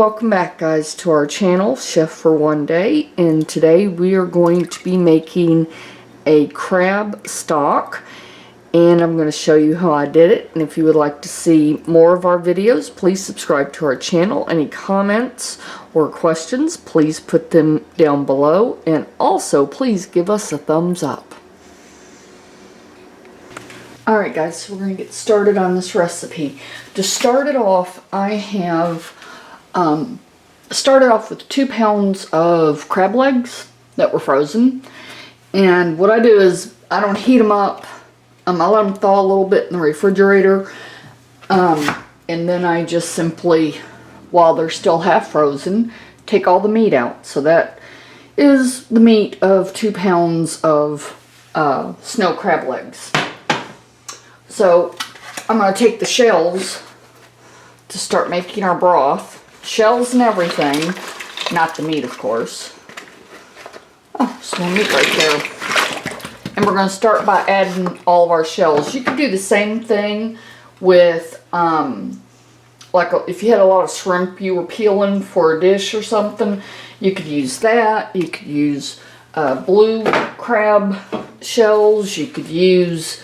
welcome back guys to our channel, Chef for One Day, and today we are going to be making a crab stock, and I'm going to show you how I did it. And if you would like to see more of our videos, please subscribe to our channel. Any comments or questions, please put them down below, and also please give us a thumbs up. Alright guys, so we're going to get started on this recipe. To start it off, I have started off with 2 pounds of crab legs that were frozen. And what I do is, I don't heat them up. I let them thaw a little bit in the refrigerator. And then I just simply, while they're still half frozen, take all the meat out. So that is the meat of 2 pounds of snow crab legs. So I'm going to take the shells to start making our broth. Shells and everything. Not the meat, of course. Oh, some more meat right there. And we're going to start by adding all of our shells. You could do the same thing with, if you had a lot of shrimp you were peeling for a dish or something, you could use that. You could use blue crab shells. You could use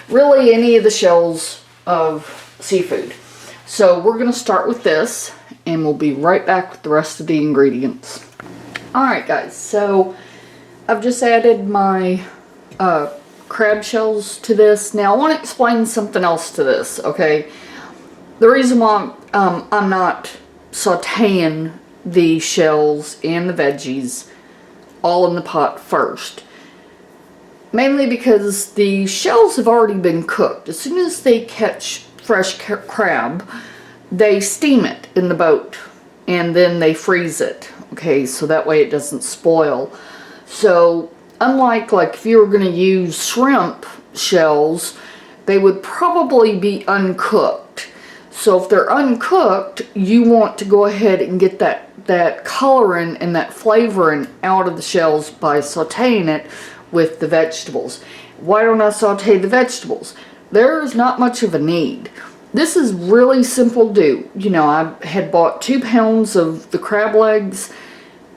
really any of the shells of seafood. So we're going to start with this, and we'll be right back with the rest of the ingredients. Alright guys, so I've just added my crab shells to this. Now I want to explain something else to this, okay? The reason why I'm not sauteing the shells and the veggies all in the pot first, mainly because the shells have already been cooked. As soon as they catch fresh crab, they steam it in the boat and then they freeze it, okay, so that way it doesn't spoil. So unlike if you were going to use shrimp shells, they would probably be uncooked. So if they're uncooked, you want to go ahead and get that coloring and that flavoring out of the shells by sauteing it with the vegetables. Why don't I saute the vegetables? There's not much of a need. This is really simple to do. You know, I had bought 2 pounds of the crab legs.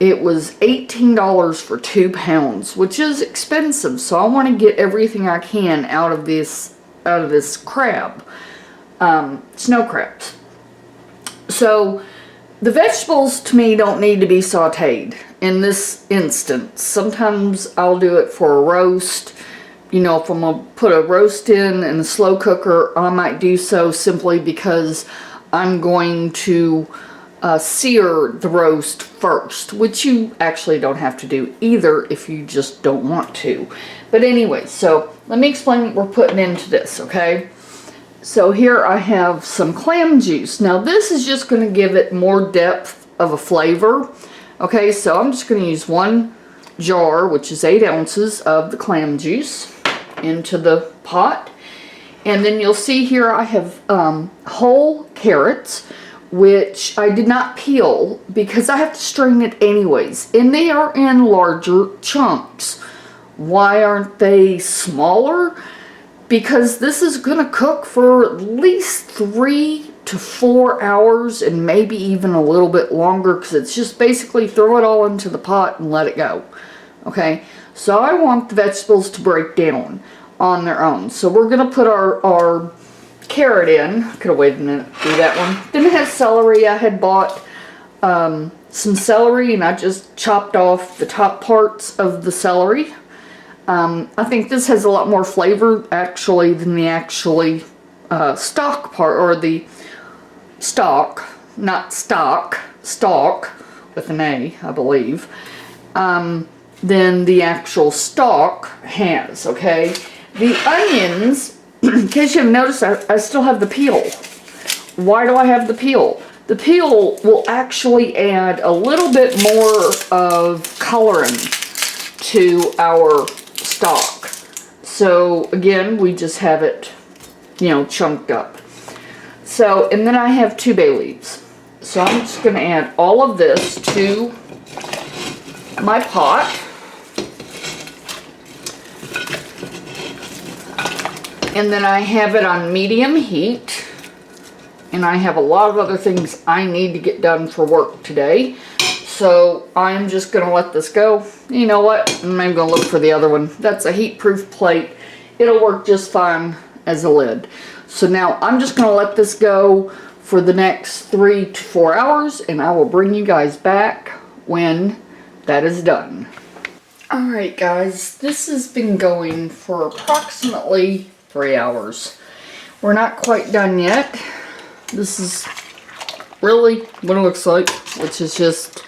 It was $18 for 2 pounds, which is expensive. So I want to get everything I can out of this crab, snow crabs. So the vegetables to me don't need to be sauteed in this instance. Sometimes I'll do it for a roast. You know, if I'm going to put a roast in a slow cooker, I might do so simply because I'm going to sear the roast first, which you actually don't have to do either if you just don't want to. But anyway, so let me explain what we're putting into this, okay? So here I have some clam juice. Now this is just going to give it more depth of a flavor. Okay, so I'm just going to use 1 jar, which is 8 ounces of the clam juice, into the pot. And then you'll see here I have whole carrots, which I did not peel because I have to strain it anyways. And they are in larger chunks. Why aren't they smaller? Because this is going to cook for at least 3 to 4 hours, and maybe even a little bit longer, because it's just basically throw it all into the pot and let it go. Okay, so I want the vegetables to break down on their own. So we're going to put our carrot in. I could have waited a minute to do that one. Then it has celery. I had bought some celery, and I just chopped off the top parts of the celery. I think this has a lot more flavor actually than the stalk part, or the stalk, not stock, stalk with an A, I believe, than the actual stalk has, okay? The onions, in case you haven't noticed, I still have the peel. Why do I have the peel? The peel will actually add a little bit more of coloring to our stock. So again, we just have it, you know, chunked up. So, and then I have 2 bay leaves. So I'm just going to add all of this to my pot. And then I have it on medium heat. and I have a lot of other things I need to get done for work today. So I'm just going to let this go. You know what? I'm going to look for the other one. That's a heat-proof plate. It'll work just fine as a lid. So now I'm just going to let this go for the next 3 to 4 hours, and I will bring you guys back when that is done. Alright guys, this has been going for approximately 3 hours. We're not quite done yet. This is really what it looks like, which is just,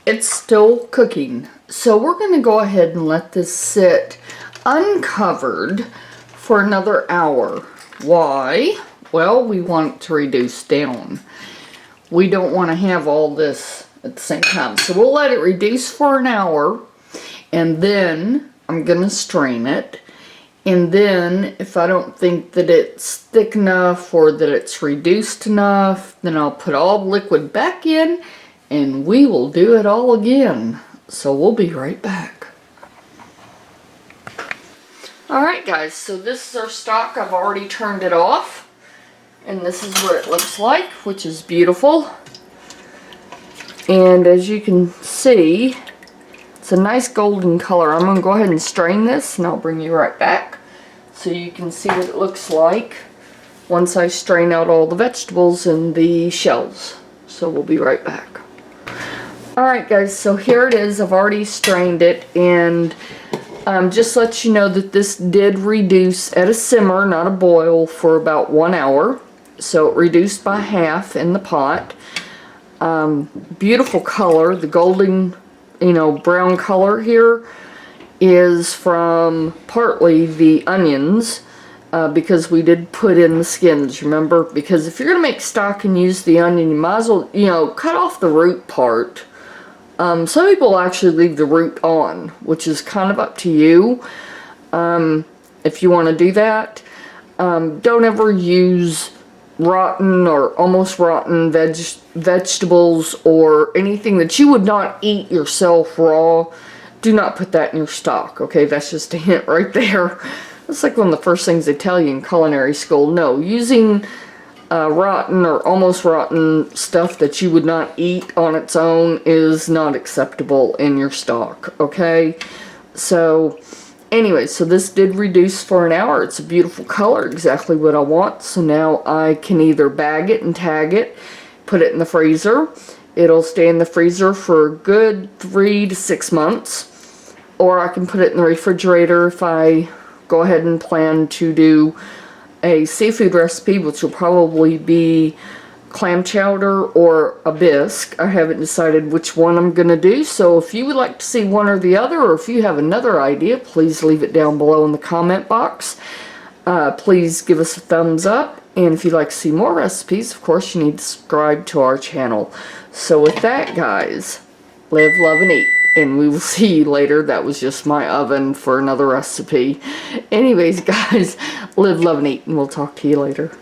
it's still cooking. So we're going to go ahead and let this sit uncovered for another hour. Why? Well, we want it to reduce down. We don't want to have all this at the same time. So we'll let it reduce for an hour, and then I'm going to strain it. And then if I don't think that it's thick enough or that it's reduced enough, then I'll put all the liquid back in and we will do it all again. So we'll be right back. Alright guys, so this is our stock. I've already turned it off. And this is what it looks like, which is beautiful. And as you can see, it's a nice golden color. I'm going to go ahead and strain this and I'll bring you right back so you can see what it looks like once I strain out all the vegetables and the shells. So we'll be right back. Alright guys, so here it is. I've already strained it, and just to let you know that this did reduce at a simmer, not a boil, for about 1 hour. So it reduced by half in the pot. Beautiful color. The golden, brown color here is from partly the onions, because we did put in the skins, remember? Because if you're going to make stock and use the onion, you might as well, cut off the root part. Some people actually leave the root on, which is kind of up to you, if you want to do that. Don't ever use rotten or almost rotten vegetables or anything that you would not eat yourself raw. Do not put that in your stock, okay? That's just a hint right there. That's like one of the first things they tell you in culinary school. No, using rotten or almost rotten stuff that you would not eat on its own is not acceptable in your stock, okay? So anyway, so this did reduce for an hour. It's a beautiful color, exactly what I want. So now I can either bag it and tag it, put it in the freezer. It'll stay in the freezer for a good 3 to 6 months. Or I can put it in the refrigerator if I go ahead and plan to do a seafood recipe, which will probably be clam chowder or a bisque. I haven't decided which one I'm going to do, so if you would like to see one or the other, or if you have another idea, please leave it down below in the comment box. Please give us a thumbs up, and if you'd like to see more recipes, of course you need to subscribe to our channel. So with that guys, live, love, and eat, and we will see you later. That was just my oven for another recipe. Anyways guys, live, love, and eat, and we'll talk to you later.